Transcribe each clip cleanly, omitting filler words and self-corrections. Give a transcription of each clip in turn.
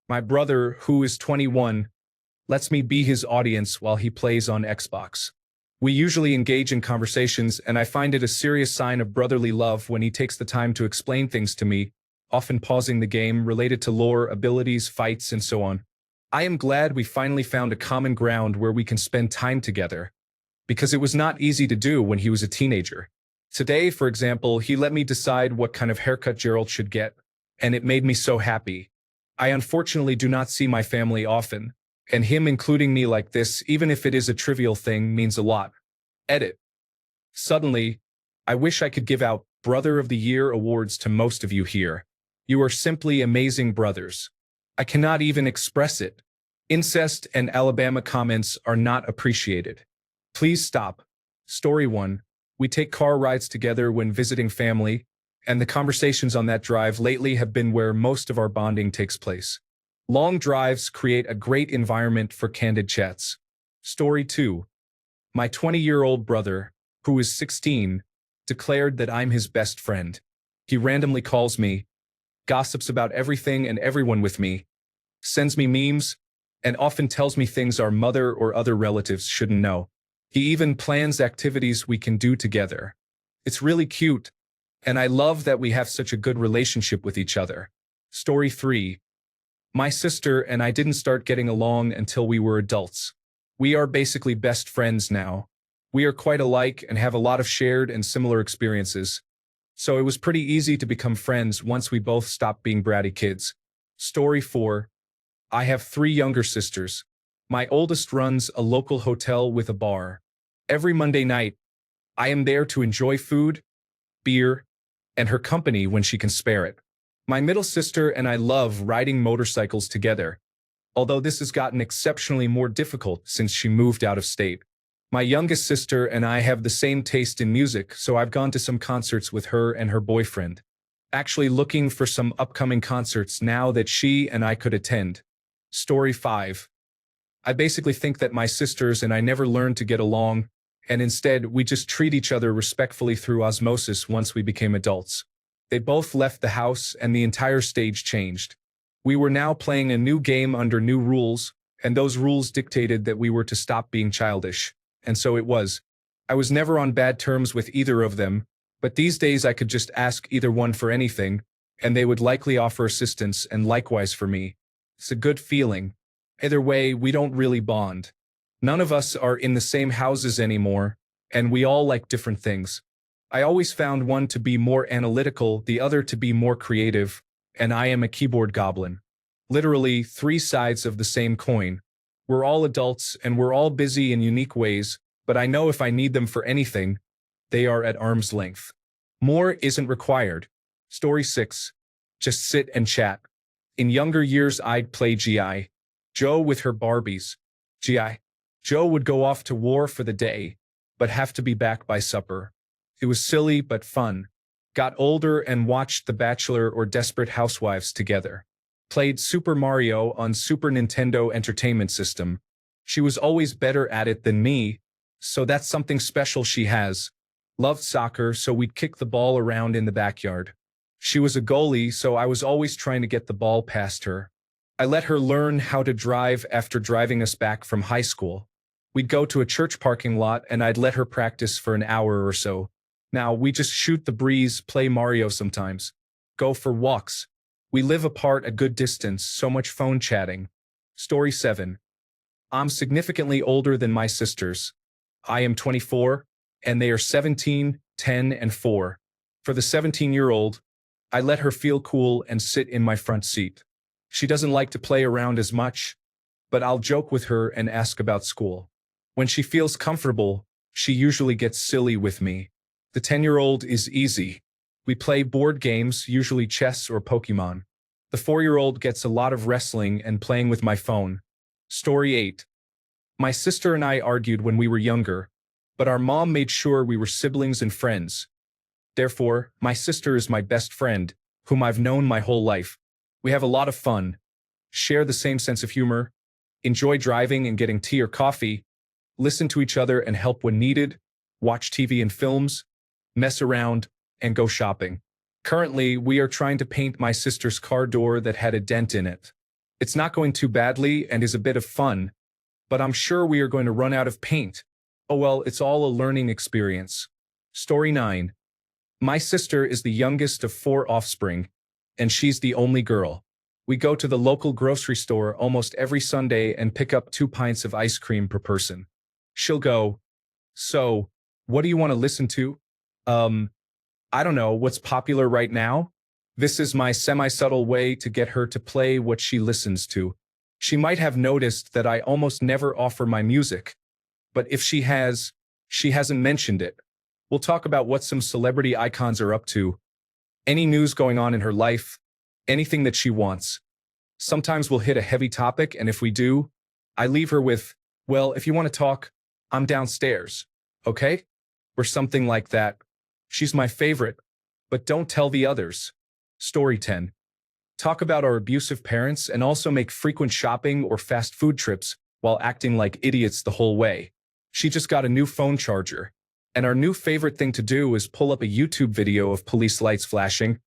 My brother, who is 21, lets me be his audience while he plays on Xbox. We usually engage in conversations, and I find it a serious sign of brotherly love when he takes the time to explain things to me, often pausing the game related to lore, abilities, fights, and so on. I am glad we finally found a common ground where we can spend time together, because it was not easy to do when he was a teenager. Today, for example, he let me decide what kind of haircut Gerald should get, and it made me so happy. I unfortunately do not see my family often, and him including me like this, even if it is a trivial thing, means a lot. Edit. Suddenly, I wish I could give out Brother of the Year awards to most of you here. You are simply amazing brothers. I cannot even express it. Incest and Alabama comments are not appreciated. Please stop. Story 1. We take car rides together when visiting family, and the conversations on that drive lately have been where most of our bonding takes place. Long drives create a great environment for candid chats. Story 2. My 20-year-old brother, who is 16, declared that I'm his best friend. He randomly calls me, gossips about everything and everyone with me, sends me memes, and often tells me things our mother or other relatives shouldn't know. He even plans activities we can do together. It's really cute, and I love that we have such a good relationship with each other. Story 3. My sister and I didn't start getting along until we were adults. We are basically best friends now. We are quite alike and have a lot of shared and similar experiences. So it was pretty easy to become friends once we both stopped being bratty kids. Story 4. I have 3 younger sisters. My oldest runs a local hotel with a bar. Every Monday night, I am there to enjoy food, beer, and her company when she can spare it. My middle sister and I love riding motorcycles together, although this has gotten exceptionally more difficult since she moved out of state. My youngest sister and I have the same taste in music, so I've gone to some concerts with her and her boyfriend. Actually looking for some upcoming concerts now that she and I could attend. Story 5. I basically think that my sisters and I never learned to get along, and instead we just treat each other respectfully through osmosis once we became adults. They both left the house and the entire stage changed. We were now playing a new game under new rules, and those rules dictated that we were to stop being childish. And so it was. I was never on bad terms with either of them, but these days I could just ask either one for anything, and they would likely offer assistance, and likewise for me. It's a good feeling. Either way, we don't really bond. None of us are in the same houses anymore, and we all like different things. I always found one to be more analytical, the other to be more creative, and I am a keyboard goblin. Literally 3 sides of the same coin. We're all adults and we're all busy in unique ways, but I know if I need them for anything, they are at arm's length. More isn't required. Story 6. Just sit and chat. In younger years, I'd play G.I. Joe with her Barbies. G.I. Joe would go off to war for the day, but have to be back by supper. It was silly but fun. Got older and watched The Bachelor or Desperate Housewives together. Played Super Mario on Super Nintendo Entertainment System. She was always better at it than me, so that's something special she has. Loved soccer, so we'd kick the ball around in the backyard. She was a goalie, so I was always trying to get the ball past her. I let her learn how to drive after driving us back from high school. We'd go to a church parking lot and I'd let her practice for an hour or so. Now, we just shoot the breeze, play Mario sometimes. Go for walks. We live apart a good distance, so much phone chatting. Story 7. I'm significantly older than my sisters. I am 24, and they are 17, 10, and 4. For the 17-year-old, I let her feel cool and sit in my front seat. She doesn't like to play around as much, but I'll joke with her and ask about school. When she feels comfortable, she usually gets silly with me. The 10-year-old is easy. We play board games, usually chess or Pokemon. The 4-year-old gets a lot of wrestling and playing with my phone. Story 8. My sister and I argued when we were younger, but our mom made sure we were siblings and friends. Therefore, my sister is my best friend, whom I've known my whole life. We have a lot of fun, share the same sense of humor, enjoy driving and getting tea or coffee, listen to each other and help when needed, watch TV and films, mess around, and go shopping. Currently, we are trying to paint my sister's car door that had a dent in it. It's not going too badly and is a bit of fun, but I'm sure we are going to run out of paint. Oh well, it's all a learning experience. Story 9. My sister is the youngest of 4 offspring, and she's the only girl. We go to the local grocery store almost every Sunday and pick up 2 pints of ice cream per person. She'll go, "So, what do you want to listen to?" I don't know, what's popular right now? This is my semi-subtle way to get her to play what she listens to. She might have noticed that I almost never offer my music, but if she has, she hasn't mentioned it. We'll talk about what some celebrity icons are up to, any news going on in her life, anything that she wants. Sometimes we'll hit a heavy topic, and if we do, I leave her with, "Well, if you want to talk, I'm downstairs, okay?" Or something like that. She's my favorite, but don't tell the others. Story 10. Talk about our abusive parents and also make frequent shopping or fast food trips while acting like idiots the whole way. She just got a new phone charger, and our new favorite thing to do is pull up a YouTube video of police lights flashing,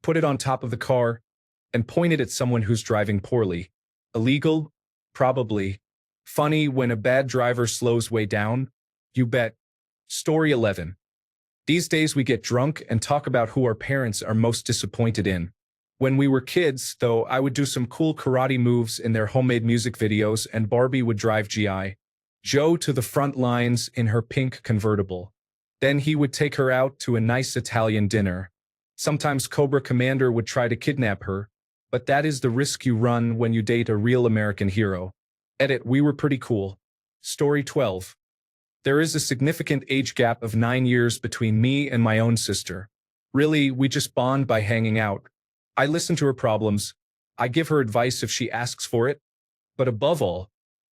put it on top of the car, and point it at someone who's driving poorly. Illegal? Probably. Funny when a bad driver slows way down? You bet. Story 11. These days we get drunk and talk about who our parents are most disappointed in. When we were kids, though, I would do some cool karate moves in their homemade music videos and Barbie would drive G.I. Joe to the front lines in her pink convertible. Then he would take her out to a nice Italian dinner. Sometimes Cobra Commander would try to kidnap her, but that is the risk you run when you date a real American hero. Edit, we were pretty cool. Story 12. There is a significant age gap of 9 years between me and my own sister. Really, we just bond by hanging out. I listen to her problems. I give her advice if she asks for it. But above all,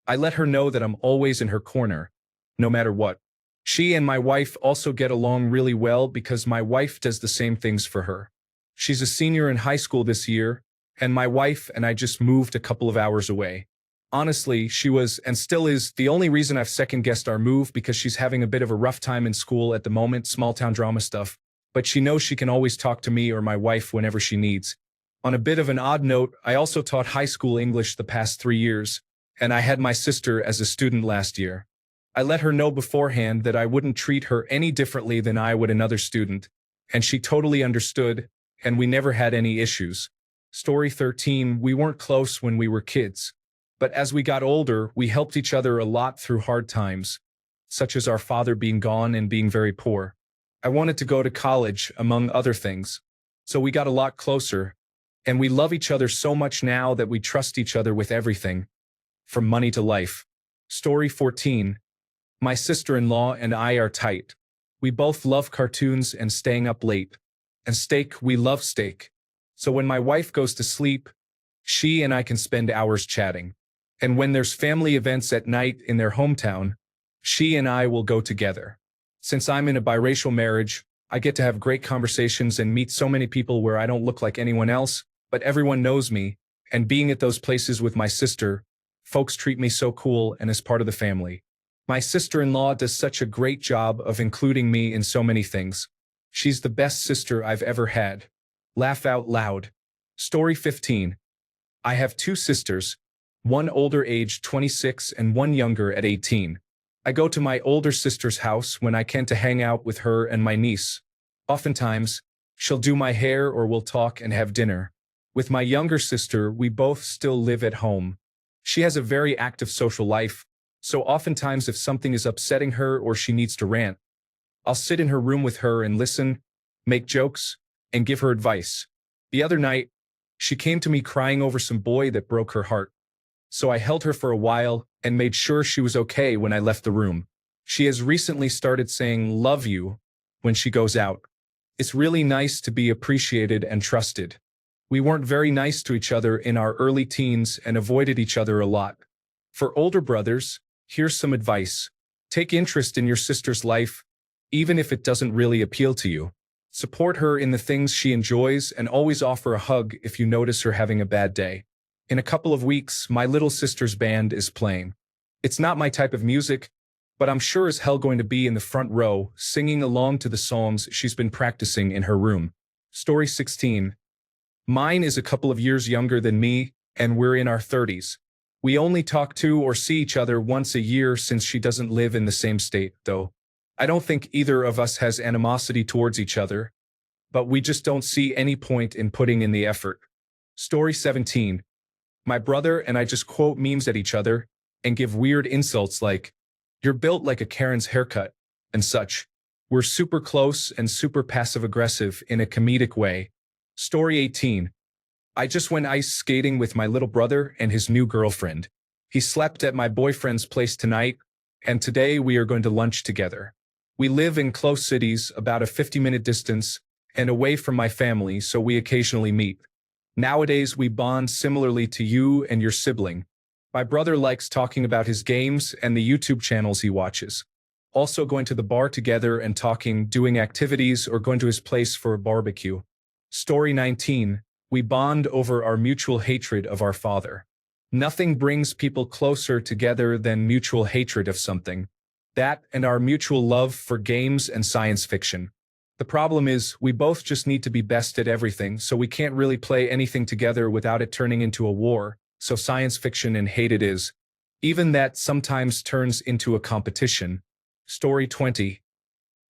I let her know that I'm always in her corner, no matter what. She and my wife also get along really well because my wife does the same things for her. She's a senior in high school this year, and my wife and I just moved a couple of hours away. Honestly, she was, and still is, the only reason I've second-guessed our move because she's having a bit of a rough time in school at the moment, small-town drama stuff, but she knows she can always talk to me or my wife whenever she needs. On a bit of an odd note, I also taught high school English the past 3 years, and I had my sister as a student last year. I let her know beforehand that I wouldn't treat her any differently than I would another student, and she totally understood, and we never had any issues. Story 13. We weren't close when we were kids. But as we got older, we helped each other a lot through hard times, such as our father being gone and being very poor. I wanted to go to college, among other things. So we got a lot closer, and we love each other so much now that we trust each other with everything, from money to life. Story 14. My sister-in-law and I are tight. We both love cartoons and staying up late. And steak, we love steak. So when my wife goes to sleep, she and I can spend hours chatting. And when there's family events at night in their hometown, she and I will go together. Since I'm in a biracial marriage, I get to have great conversations and meet so many people where I don't look like anyone else, but everyone knows me, and being at those places with my sister, folks treat me so cool and as part of the family. My sister-in-law does such a great job of including me in so many things. She's the best sister I've ever had. Laugh out loud. Story 15. I have 2 sisters, one older aged 26 and one younger at 18. I go to my older sister's house when I can to hang out with her and my niece. Oftentimes, she'll do my hair or we'll talk and have dinner. With my younger sister, we both still live at home. She has a very active social life, so oftentimes if something is upsetting her or she needs to rant, I'll sit in her room with her and listen, make jokes, and give her advice. The other night, she came to me crying over some boy that broke her heart. So I held her for a while and made sure she was okay when I left the room. She has recently started saying "love you" when she goes out. It's really nice to be appreciated and trusted. We weren't very nice to each other in our early teens and avoided each other a lot. For older brothers, here's some advice. Take interest in your sister's life, even if it doesn't really appeal to you. Support her in the things she enjoys and always offer a hug if you notice her having a bad day. In a couple of weeks, my little sister's band is playing. It's not my type of music, but I'm sure as hell going to be in the front row, singing along to the songs she's been practicing in her room. Story 16. Mine is a couple of years younger than me, and we're in our 30s. We only talk to or see each other once a year since she doesn't live in the same state, though. I don't think either of us has animosity towards each other, but we just don't see any point in putting in the effort. Story 17. My brother and I just quote memes at each other and give weird insults like, "You're built like a Karen's haircut," and such. We're super close and super passive-aggressive in a comedic way. Story 18. I just went ice skating with my little brother and his new girlfriend. He slept at my boyfriend's place tonight, and today we are going to lunch together. We live in close cities, about a 50-minute distance, and away from my family, so we occasionally meet. Nowadays, we bond similarly to you and your sibling. My brother likes talking about his games and the YouTube channels he watches. Also going to the bar together and talking, doing activities, or going to his place for a barbecue. Story 19. We bond over our mutual hatred of our father. Nothing brings people closer together than mutual hatred of something. That and our mutual love for games and science fiction. The problem is, we both just need to be best at everything, so we can't really play anything together without it turning into a war, so science fiction and hate it is. Even that sometimes turns into a competition. Story 20.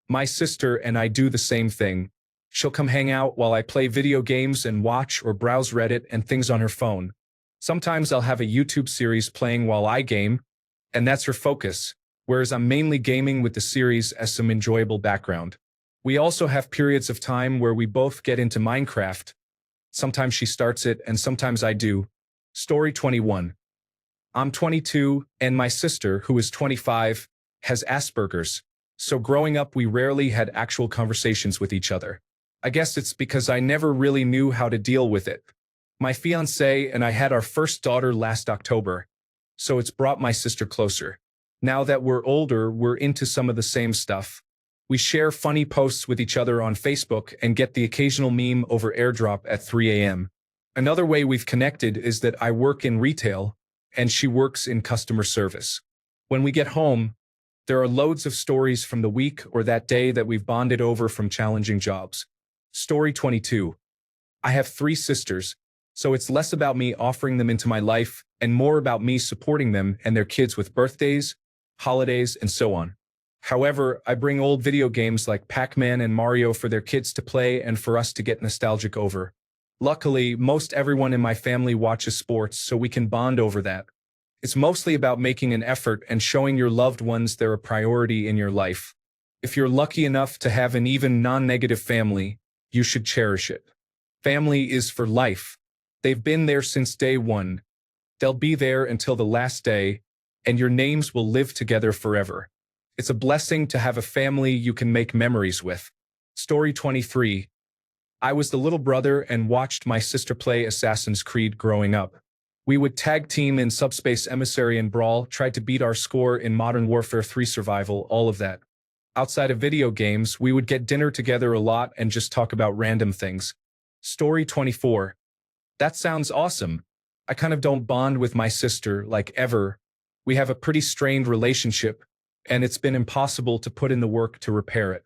My sister and I do the same thing. She'll come hang out while I play video games and watch or browse Reddit and things on her phone. Sometimes I'll have a YouTube series playing while I game, and that's her focus, whereas I'm mainly gaming with the series as some enjoyable background. We also have periods of time where we both get into Minecraft. Sometimes she starts it and sometimes I do. Story 21. I'm 22 and my sister, who is 25, has Asperger's, so growing up we rarely had actual conversations with each other. I guess it's because I never really knew how to deal with it. My fiancé and I had our first daughter last October, so it's brought my sister closer. Now that we're older, we're into some of the same stuff. We share funny posts with each other on Facebook and get the occasional meme over AirDrop at 3 a.m. Another way we've connected is that I work in retail and she works in customer service. When we get home, there are loads of stories from the week or that day that we've bonded over from challenging jobs. Story 22. I have 3 sisters, so it's less about me offering them into my life and more about me supporting them and their kids with birthdays, holidays, and so on. However, I bring old video games like Pac-Man and Mario for their kids to play and for us to get nostalgic over. Luckily, most everyone in my family watches sports, so we can bond over that. It's mostly about making an effort and showing your loved ones they're a priority in your life. If you're lucky enough to have an even non-negative family, you should cherish it. Family is for life. They've been there since day one. They'll be there until the last day, and your names will live together forever. It's a blessing to have a family you can make memories with. Story 23. I was the little brother and watched my sister play Assassin's Creed growing up. We would tag team in Subspace Emissary and Brawl, tried to beat our score in Modern Warfare 3 Survival, all of that. Outside of video games, we would get dinner together a lot and just talk about random things. Story 24. That sounds awesome. I kind of don't bond with my sister, like ever. We have a pretty strained relationship, and it's been impossible to put in the work to repair it.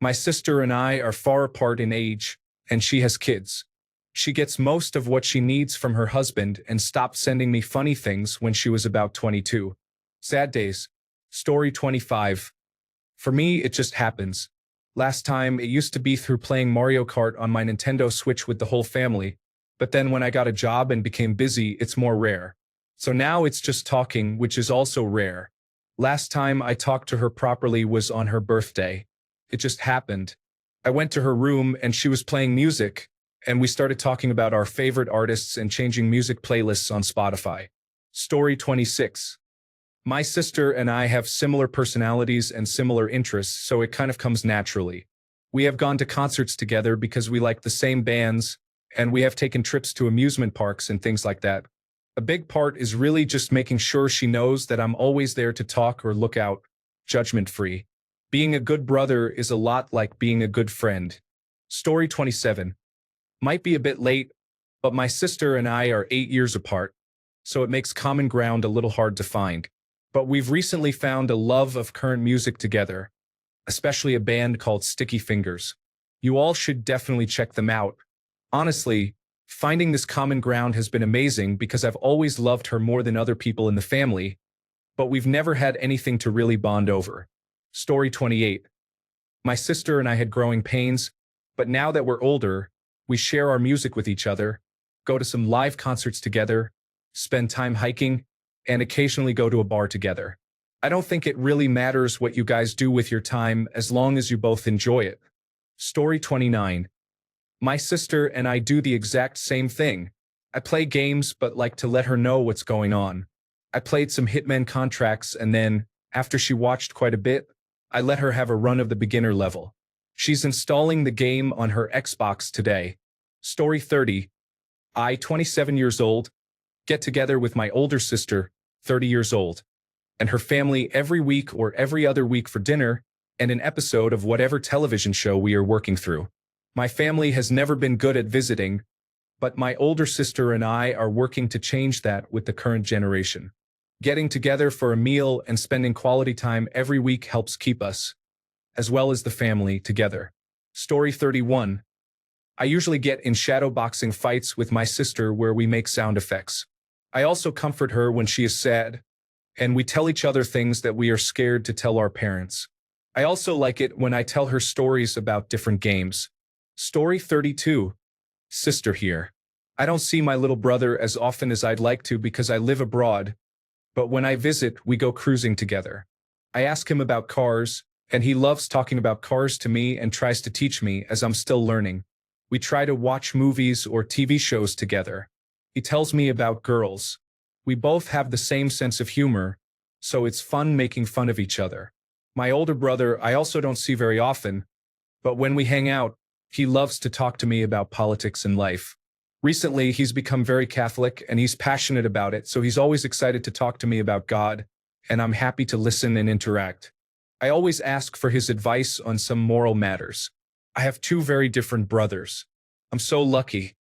My sister and I are far apart in age, and she has kids. She gets most of what she needs from her husband and stopped sending me funny things when she was about 22. Sad days. Story 25. For me, it just happens. Last time, it used to be through playing Mario Kart on my Nintendo Switch with the whole family, but then when I got a job and became busy, it's more rare. So now it's just talking, which is also rare. Last time I talked to her properly was on her birthday. It just happened. I went to her room and she was playing music, and we started talking about our favorite artists and changing music playlists on Spotify. Story 26. My sister and I have similar personalities and similar interests, so it kind of comes naturally. We have gone to concerts together because we like the same bands, and we have taken trips to amusement parks and things like that. A big part is really just making sure she knows that I'm always there to talk or look out, judgment-free. Being a good brother is a lot like being a good friend. Story 27. Might be a bit late, but my sister and I are 8 years apart, so it makes common ground a little hard to find. But we've recently found a love of current music together, especially a band called Sticky Fingers. You all should definitely check them out. Honestly, Finding this common ground has been amazing because I've always loved her more than other people in the family, but we've never had anything to really bond over. Story 28. My sister and I had growing pains, but now that we're older, we share our music with each other, go to some live concerts together, spend time hiking, and occasionally go to a bar together. I don't think it really matters what you guys do with your time as long as you both enjoy it. Story 29. My sister and I do the exact same thing. I play games but like to let her know what's going on. I played some Hitman contracts and then, after she watched quite a bit, I let her have a run of the beginner level. She's installing the game on her Xbox today. Story 30. I, 27 years old, get together with my older sister, 30 years old, and her family every week or every other week for dinner and an episode of whatever television show we are working through. My family has never been good at visiting, but my older sister and I are working to change that with the current generation. Getting together for a meal and spending quality time every week helps keep us, as well as the family, together. Story 31. I usually get in shadowboxing fights with my sister where we make sound effects. I also comfort her when she is sad, and we tell each other things that we are scared to tell our parents. I also like it when I tell her stories about different games. Story 32. Sister here. I don't see my little brother as often as I'd like to because I live abroad, but when I visit, we go cruising together. I ask him about cars, and he loves talking about cars to me and tries to teach me as I'm still learning. We try to watch movies or TV shows together. He tells me about girls. We both have the same sense of humor, so it's fun making fun of each other. My older brother I also don't see very often, but when we hang out, he loves to talk to me about politics and life. Recently, he's become very Catholic and he's passionate about it, so he's always excited to talk to me about God, and I'm happy to listen and interact. I always ask for his advice on some moral matters. I have two very different brothers. I'm so lucky.